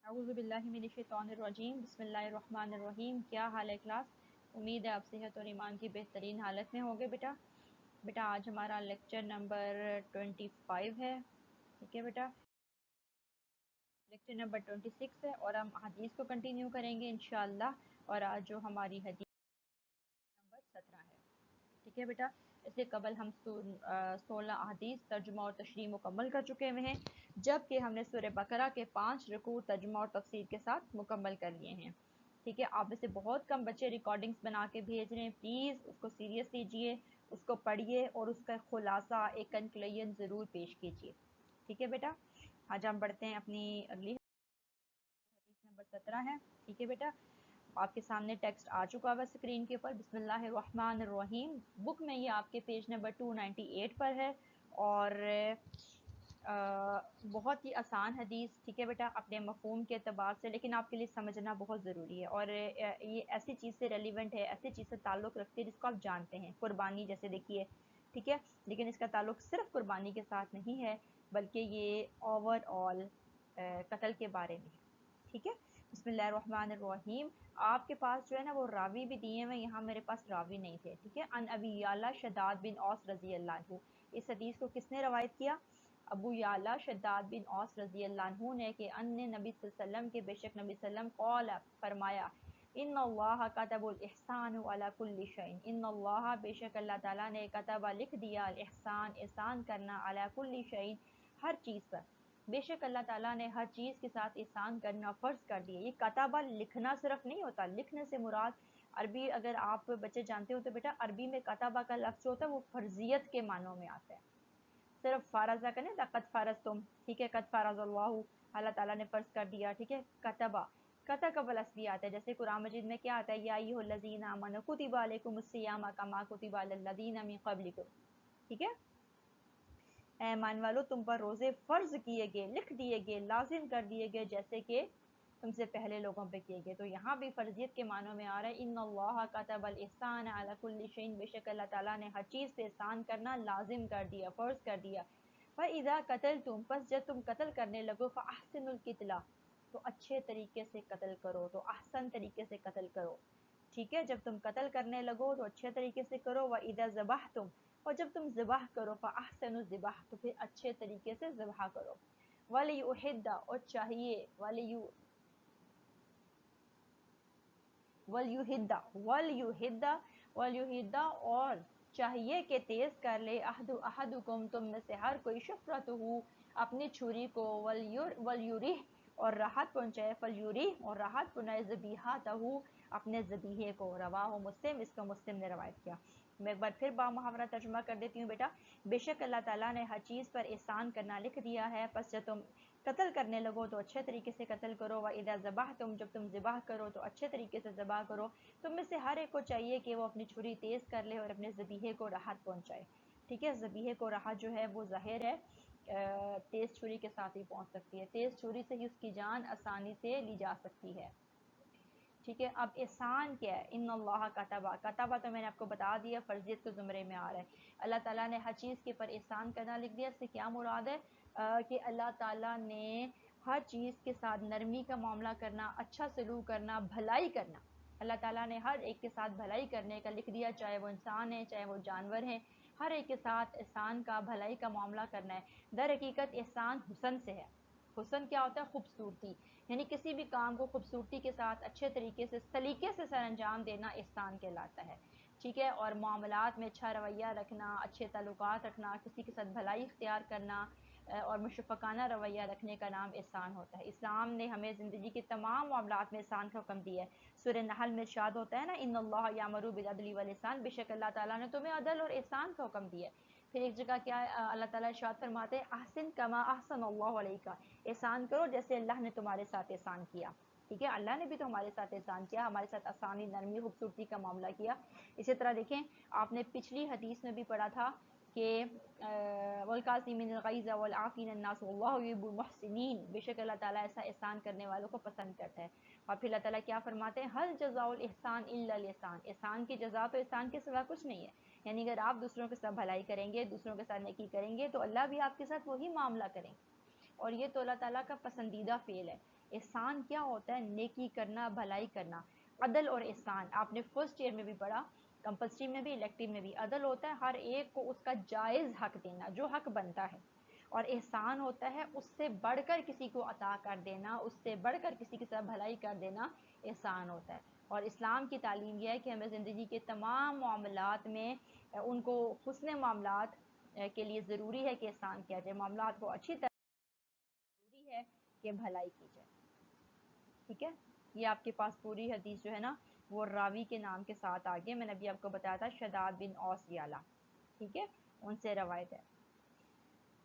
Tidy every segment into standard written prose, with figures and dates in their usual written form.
اعوذ باللہ من الشیطان الرجیم بسم اللہ الرحمن الرحیم. کیا حال ہے کلاس؟ امید ہے آپ صحت اور ایمان کی بہترین حالت میں ہوگے بیٹا آج ہمارا لیکچر نمبر 25 ہے. ٹھیک ہے بیٹا, لیکچر نمبر 26 ہے اور ہم حدیث کو کنٹینیو کریں گے انشاءاللہ. اور آج جو ہماری حدیث نمبر 17 ہے. ٹھیک ہے بیٹا, اس سے قبل ہم 16 احادیث ترجمہ اور تشریح مکمل کر چکے ہوئے ہیں, جبکہ ہم نے سورہ بقرہ کے 5 رکوع ترجمہ اور تفسیر کے ساتھ مکمل کر لیے ہیں. ٹھیک ہے, آپ میں سے بہت کم بچے ریکارڈنگز بنا کے بھیج رہے ہیں. پلیز اس کو سیریس لیجئے, اس کو پڑھیے اور اس کا خلاصہ ایک کنکلوژن ضرور پیش کیجیے. ٹھیک ہے بیٹا, آج ہم بڑھتے ہیں اپنی اگلی حدیث نمبر 17 ہے. ٹھیک ہے بیٹا, آپ کے سامنے ٹیکسٹ آ چکا ہے اسکرین کے اوپر. بسم اللہ الرحمن الرحیم. بک میں یہ آپ کے پیج نمبر 298 پر ہے اور بہت ہی آسان حدیث. ٹھیک ہے بیٹا, اپنے مفہوم کے اعتبار سے, لیکن آپ کے لیے سمجھنا بہت ضروری ہے اور یہ ایسی چیز سے ریلیونٹ ہے, ایسی چیز سے تعلق رکھتی ہے جس کو آپ جانتے ہیں. قربانی جیسے دیکھیے, ٹھیک ہے, لیکن اس کا تعلق صرف قربانی کے ساتھ نہیں ہے بلکہ یہ اوور آل قتل کے بارے میں ہے. ٹھیک ہے, بسم اللہ الرحمن الرحیم. آپ کے پاس جو ہے نا وہ راوی بھی دیے ہیں, یہاں میرے پاس راوی نہیں تھے. ٹھیک ہے, ان ابی یعلا شداد بن اوس رضی اللہ عنہ. اس حدیث کو کس نے روایت کیا؟ ابو یعلا شداد بن اوس رضی اللہ عنہ نے, کہ ان نبی صلی اللہ علیہ وسلم کے بے شک نبی صلی اللہ علیہ وسلم قال فرمایا, ان اللہ کتب الاحسان علی کل شیء. ان اللہ بے شک اللہ تعالیٰ نے کتب لکھ دیا الاحسان احسان کرنا علی کل شیء ہر چیز پر. بے شک اللہ تعالیٰ نے ہر چیز کے ساتھ احسان کرنا فرض کر دیا. یہ کتابہ لکھنا صرف نہیں ہوتا, لکھنے سے مراد عربی اگر آپ بچے جانتے ہو تو بیٹا عربی میں کتابہ کا لفظ ہوتا ہے وہ فرضیت کے معنوں میں آتا ہے. صرف فارضہ کا نہیں, قد فرض تم, ٹھیک ہے, قد فرض اللہ, اللہ تعالیٰ نے فرض کر دیا. ٹھیک ہے, کتبہ کتا کا لفظ بھی آتا ہے. جیسے قرآن مجید میں کیا آتا ہے, یا ایھا الذین آمنوا کتب علیکم الصیام کما کتب علی الذین من قبلکم. ٹھیک ہے, اے ایمان والو تم پر روزے فرض کیے گئے, لکھ دیے گئے, لازم کر دیے گئے جیسے کہ تم سے پہلے لوگوں پہ کیے گئے. تو یہاں بھی فرضیت کے معنوں میں آ رہا ہے, ان اللہ کتب الاحسان علی کل شیء, بے شک اللہ تعالیٰ نے ہر چیز پہ احسان کرنا لازم کر دیا, فرض کر دیا. فَإِذَا قَتَلْتُمْ, پس جب تم قتل کرنے لگو, فَأَحْسِنُوا الْقِتْلَ, تو اچھے طریقے سے قتل کرو, تو احسن طریقے سے قتل کرو. ٹھیک ہے, جب تم قتل کرنے لگو تو اچھے طریقے سے کرو. وَإِذَا ذَبَحْتُمْ, اور جب تم ذبح کرو, فَأَحْسِنُوا الذِّبْحَ, تو پھر اچھے طریقے سے ذبح کرو. وَلْيُحِدَّ, اور چاہیے, وَلْيُحِدَّ, اور چاہیے کہ تیز کر لے, احدکم, تم میں سے ہر کوئی, شفرتہ, اپنی چھری کو, وَلْيُرِحْ, اور راحت پہنچائے, فَلْيُرِحْ, اور راحت پہنچائے, ذبیحتہ, اپنے ذبیحے کو. رواہ مسلم, اس کو مسلم نے روایت کیا. میں ایک بار پھر با محاورہ ترجمہ کر دیتی ہوں بیٹا. بے شک اللہ تعالیٰ نے ہر چیز پر احسان کرنا لکھ دیا ہے, پس جب تم قتل کرنے لگو تو اچھے طریقے سے قتل کرو. وَإِذَا ذَبَحْتُمْ, جب تم ذبح کرو تو اچھے طریقے سے ذبح کرو. تم میں سے ہر ایک کو چاہیے کہ وہ اپنی چھری تیز کر لے اور اپنے ذبیحے کو راحت پہنچائے. ٹھیک ہے, ذبیحے کو راحت جو ہے وہ ظاہر ہے تیز چھری کے ساتھ ہی پہنچ سکتی ہے, تیز چھری سے ہی اس کی جان آسانی سے لی جا سکتی ہے. ٹھیک ہے, اب احسان کیا ہے؟ ان اللہ کتبہ, کتبہ تو میں نے آپ کو بتا دیا فرضیت کے زمرے میں آ رہا ہے. اللہ تعالیٰ نے ہر چیز کے پر احسان کرنا لکھ دیا. اس سے کیا مراد ہے کہ اللہ تعالیٰ نے ہر چیز کے ساتھ نرمی کا معاملہ کرنا, اچھا سلوک کرنا, بھلائی کرنا. اللہ تعالیٰ نے ہر ایک کے ساتھ بھلائی کرنے کا لکھ دیا, چاہے وہ انسان ہے چاہے وہ جانور ہیں, ہر ایک کے ساتھ احسان کا, بھلائی کا معاملہ کرنا ہے. در حقیقت احسان حسن سے ہے. حسن کیا ہوتا ہے؟ خوبصورتی, یعنی کسی بھی کام کو خوبصورتی کے ساتھ اچھے طریقے سے سلیقے سے سر انجام دینا احسان کہلاتا ہے. ٹھیک ہے, اور معاملات میں اچھا رویہ رکھنا, اچھے تعلقات رکھنا, کسی کے ساتھ بھلائی اختیار کرنا اور مشفقانہ رویہ رکھنے کا نام احسان ہوتا ہے. اسلام نے ہمیں زندگی کے تمام معاملات میں احسان کا حکم دیا ہے. سورہ نحل میں ارشاد ہوتا ہے نا, ان اللہ یامر بالعدل والاحسان, بے شک اللہ تعالیٰ نے تمہیں عدل اور احسان کا حکم دیا ہے. پھر ایک جگہ کیا ہے, اللہ تعالیٰ ارشاد فرماتے ہیں, احسن کما احسن اللہ علیک, احسان کرو جیسے اللہ نے تمہارے ساتھ احسان کیا. ٹھیک ہے, اللہ نے بھی تو ہمارے ساتھ احسان کیا, ہمارے ساتھ آسانی, نرمی, خوبصورتی کا معاملہ کیا. اسی طرح دیکھیں, آپ نے پچھلی حدیث میں بھی پڑھا تھا کہ والکاظمین الغیظ والعافین الناس واللہ یحب المحسنین, بے شک اللہ تعالیٰ ایسا احسان کرنے والوں کو پسند کرتا ہے. اور پھر اللہ تعالیٰ کیا فرماتے ہیں, هل جزاء الاحسان الا الاحسان, احسان کی جزا تو احسان کے سوا کچھ نہیں ہے. یعنی اگر آپ دوسروں کے ساتھ بھلائی کریں گے, دوسروں کے ساتھ نیکی کریں گے, تو اللہ بھی آپ کے ساتھ وہی معاملہ کریں گے. اور یہ تو اللہ تعالیٰ کا پسندیدہ فعل ہے. احسان کیا ہوتا ہے؟ نیکی کرنا، بھلائی کرنا۔ عدل اور احسان آپ نے فرسٹ ایئر میں بھی پڑھا، کمپلسری میں بھی، الیکٹیو میں بھی۔ عدل ہوتا ہے ہر ایک کو اس کا جائز حق دینا، جو حق بنتا ہے، اور احسان ہوتا ہے اس سے بڑھ کر کسی کو عطا کر دینا، اس سے بڑھ کر کسی کے ساتھ بھلائی کر دینا احسان ہوتا ہے۔ اور اسلام کی تعلیم یہ ہے کہ ہمیں زندگی کے تمام معاملات میں ان کو حسن معاملات کے لیے ضروری ہے کہ احسان کیا جائے، معاملات کو اچھی طرح ضروری ہے کہ بھلائی کی جائے۔ ٹھیک ہے، یہ آپ کے پاس پوری حدیث جو ہے نا وہ راوی کے نام کے ساتھ آگے میں نے ابھی آپ کو بتایا تھا، شداد بن اوس یالا، ٹھیک ہے، ان سے روایت ہے۔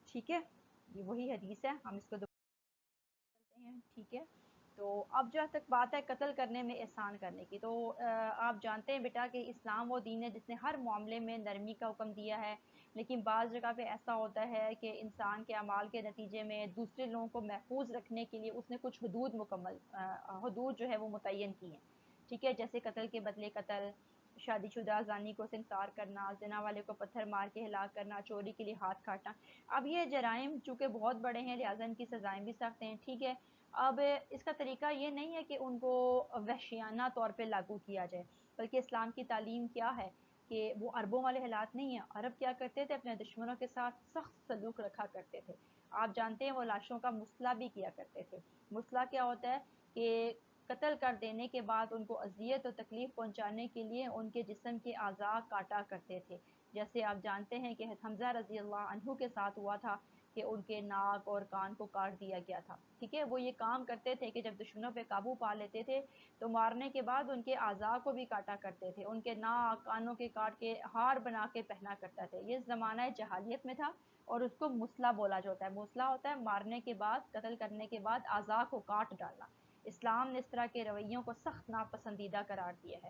ٹھیک ہے، یہ وہی حدیث ہے، ہم اس کو چلتے ہیں۔ ٹھیک ہے، تو اب جہاں تک بات ہے قتل کرنے میں احسان کرنے کی، تو آپ جانتے ہیں بیٹا کہ اسلام وہ دین ہے جس نے ہر معاملے میں نرمی کا حکم دیا ہے، لیکن بعض جگہ پہ ایسا ہوتا ہے کہ انسان کے اعمال کے نتیجے میں دوسرے لوگوں کو محفوظ رکھنے کے لیے اس نے کچھ حدود حدود جو ہے وہ متعین کی ہیں۔ ٹھیک ہے، جیسے قتل کے بدلے قتل، شادی شدہ زانی کو سنسار کرنا، زنا والے کو پتھر مار کے ہلاک کرنا، چوری کے لیے ہاتھ کاٹنا۔ اب یہ جرائم چونکہ بہت بڑے ہیں لہٰذا ان کی سزائیں بھی سخت ہیں۔ ٹھیک ہے، اب اس کا طریقہ یہ نہیں ہے کہ ان کو وحشیانہ طور پہ لاگو کیا جائے، بلکہ اسلام کی تعلیم کیا ہے کہ وہ عربوں والے حالات نہیں ہیں۔ عرب کیا کرتے تھے؟ اپنے دشمنوں کے ساتھ سخت سلوک رکھا کرتے تھے۔ آپ جانتے ہیں وہ لاشوں کا مسئلہ بھی کیا کرتے تھے۔ مسئلہ کیا ہوتا ہے کہ قتل کر دینے کے بعد ان کو اذیت اور تکلیف پہنچانے کے لیے ان کے جسم کے اعضاء کاٹا کرتے تھے، جیسے آپ جانتے ہیں کہ حمزہ رضی اللہ عنہ کے ساتھ ہوا تھا کہ ان کے ناک اور کان کو کاٹ دیا گیا تھا۔ ٹھیک ہے، وہ یہ کام کرتے تھے کہ جب دشمنوں پہ قابو پا لیتے تھے تو مارنے کے بعد ان کے اعضاء کو بھی کاٹا کرتے تھے، ان کے ناک کانوں کے کاٹ کے ہار بنا کے پہنا کرتا تھے۔ یہ زمانہ جہالیت میں تھا اور اس کو مسئلہ بولا جاتا ہے۔ مسئلہ ہوتا ہے مارنے کے بعد، قتل کرنے کے بعد اعضاء کو کاٹ ڈالنا۔ اسلام نے اس طرح کے رویوں کو سخت ناپسندیدہ قرار دیا ہے۔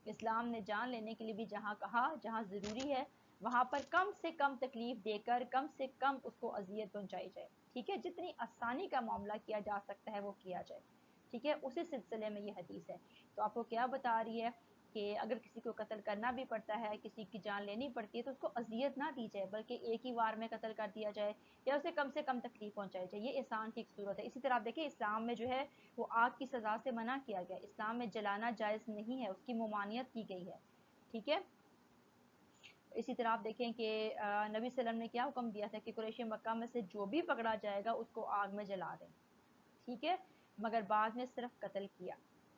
اسلام نے جان لینے کے لیے بھی جہاں کہا، جہاں ضروری ہے وہاں پر کم سے کم تکلیف دے کر کم سے کم اس کو اذیت پہنچائی جائے۔ ٹھیک ہے، جتنی آسانی کا معاملہ کیا جا سکتا ہے وہ کیا جائے۔ ٹھیک ہے، اسی سلسلے میں یہ حدیث ہے۔ تو آپ کو کیا بتا رہی ہے کہ اگر کسی کو قتل کرنا بھی پڑتا ہے، کسی کی جان لینی پڑتی ہے، تو اس کو اذیت نہ دی جائے بلکہ ایک ہی وار میں قتل کر دیا جائے یا اسے کم سے کم تکلیف پہنچائی جائے۔ یہ احسان کی ایک صورت ہے۔ اسی طرح آپ دیکھیں اسلام میں جو ہے وہ آگ کی سزا سے منع کیا گیا، اسلام میں جلانا جائز نہیں ہے، اس کی ممانعت کی گئی ہے۔ ٹھیک ہے، اسی طرح آپ دیکھیں کہ نبی صلی اللہ علیہ وسلم نے کیا حکم دیا تھا کہ قریش مکہ میں سے جو بھی پکڑا جائے گا اس کو آگ میں جلا دیں۔ ٹھیک ہے، مگر بعد میں صرف قتل کیا،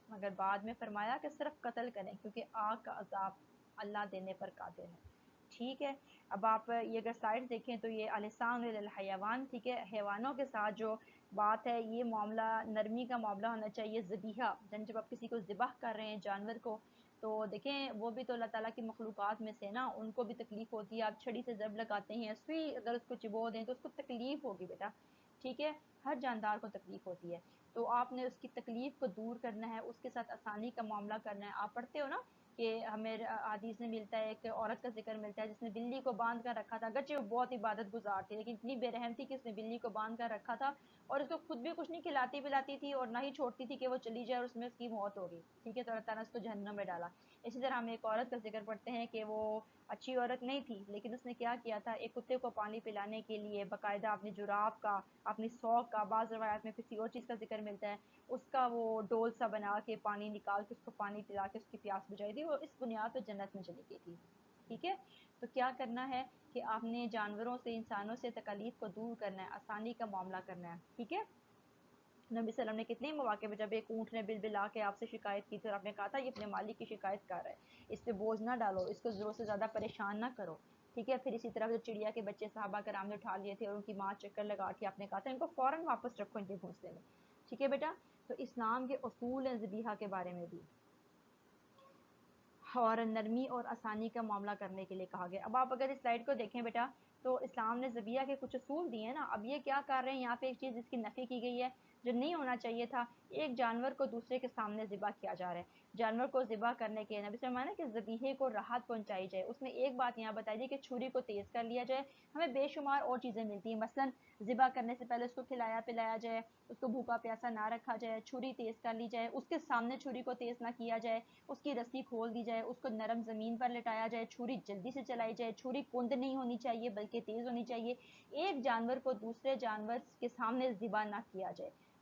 مگر بعد میں فرمایا کہ صرف قتل کریں کیونکہ آگ کا عذاب اللہ دینے پر قادر ہے۔ ٹھیک ہے، اب آپ یہ اگر سائڈ دیکھیں تو یہ الحسان للحیوان، ٹھیک ہے، حیوانوں کے ساتھ جو بات ہے یہ معاملہ نرمی کا معاملہ ہونا چاہیے۔ ذبیحہ جب آپ کسی کو ذبح کر رہے ہیں جانور کو، تو دیکھیں وہ بھی تو اللہ تعالیٰ کی مخلوقات میں سے نا، ان کو بھی تکلیف ہوتی ہے۔ آپ چھڑی سے ضرب لگاتے ہیں، سوئی اگر اس کو چبو دیں تو اس کو تکلیف ہوگی بیٹا۔ ٹھیک ہے، ہر جاندار کو تکلیف ہوتی ہے، تو آپ نے اس کی تکلیف کو دور کرنا ہے، اس کے ساتھ آسانی کا معاملہ کرنا ہے۔ آپ پڑھتے ہو نا کہ ہمیں حدیث میں ملتا ہے، ایک عورت کا ذکر ملتا ہے جس نے بلی کو باندھ کر رکھا تھا، اگرچہ وہ بہت عبادت گزار تھی لیکن اتنی بے رحم تھی کہ اس نے بلی کو باندھ کر رکھا تھا اور اس کو خود بھی کچھ نہیں کھلاتی پلاتی تھی اور نہ ہی چھوڑتی تھی کہ وہ چلی جائے اور اس میں اس کی موت ہو گئی۔ ٹھیک ہے، تو اللہ تعالیٰ نے اس کو جہنم میں ڈالا۔ اسی طرح ہم ایک عورت کا ذکر پڑھتے ہیں کہ وہ اچھی عورت نہیں تھی لیکن اس نے کیا کیا تھا، ایک کتے کو پانی پلانے کے لیے باقاعدہ اپنی جراب کا، اپنی سوگ کا، بعض روایات میں کسی اور چیز کا ذکر ملتا ہے، اس کا وہ ڈول سا بنا کے پانی نکال کے اس کو پانی پلا کے اس کی پیاس بجھائی تھی، وہ اس بنیاد پہ جنت میں چلی گئی تھی۔ ٹھیک ہے، تو کیا کرنا ہے کہ آپ نے جانوروں سے، انسانوں سے تکالیف کو دور کرنا ہے، آسانی کا معاملہ کرنا ہے۔ ٹھیک ہے، نبی صلی اللہ علیہ وسلم نے کتنے مواقع پہ جب ایک اونٹ نے بل بلا کے آپ سے شکایت کی تھی اور آپ نے کہا تھا یہ اپنے مالک کی شکایت کر رہا ہے، اس پہ بوجھ نہ ڈالو، اس کو ضرورت سے زیادہ پریشان نہ کرو۔ ٹھیک ہے، پھر اسی طرح جو چڑیا کے بچے صحابہ کرام نے اٹھا لیے تھے اور ان کی ماں چکر لگا کے آپ نے کہا تھا ان کو فوراً واپس رکھو ان کے گھونسلے میں۔ ٹھیک ہے بیٹا، تو اسلام کے اصول ہیں ذبیحہ کے بارے میں بھی، اور نرمی اور آسانی کا معاملہ کرنے کے لیے کہا گیا۔ اب آپ اگر اس سلائڈ کو دیکھیں بیٹا تو اسلام نے ذبیحہ کے کچھ اصول دیے ہیں نا۔ اب یہ کیا کر رہے ہیں یہاں پہ، ایک چیز جس کی نفی کی گئی ہے جو نہیں ہونا چاہیے تھا، ایک جانور کو دوسرے کے سامنے ذبح کیا جا رہا ہے۔ جانور کو ذبح کرنے کے نبی صلی اللہ علیہ وسلم کہ ذبیحے کو راحت پہنچائی جائے، اس میں ایک بات یہاں بتائی دی کہ چھری کو تیز کر لیا جائے۔ ہمیں بے شمار اور چیزیں ملتی ہیں، مثلا ذبح کرنے سے پہلے اس کو کھلایا پلایا جائے، اس کو بھوکا پیاسا نہ رکھا جائے، چھری تیز کر لی جائے، اس کے سامنے چھری کو تیز نہ کیا جائے، اس کی رسی کھول دی جائے، اس کو نرم زمین پر لٹایا جائے، چھری جلدی سے چلائی جائے، چھری کند نہیں ہونی چاہیے بلکہ تیز ہونی چاہیے، ایک جانور کو دوسرے جانور کے سامنے ذبح نہ کیا جائے۔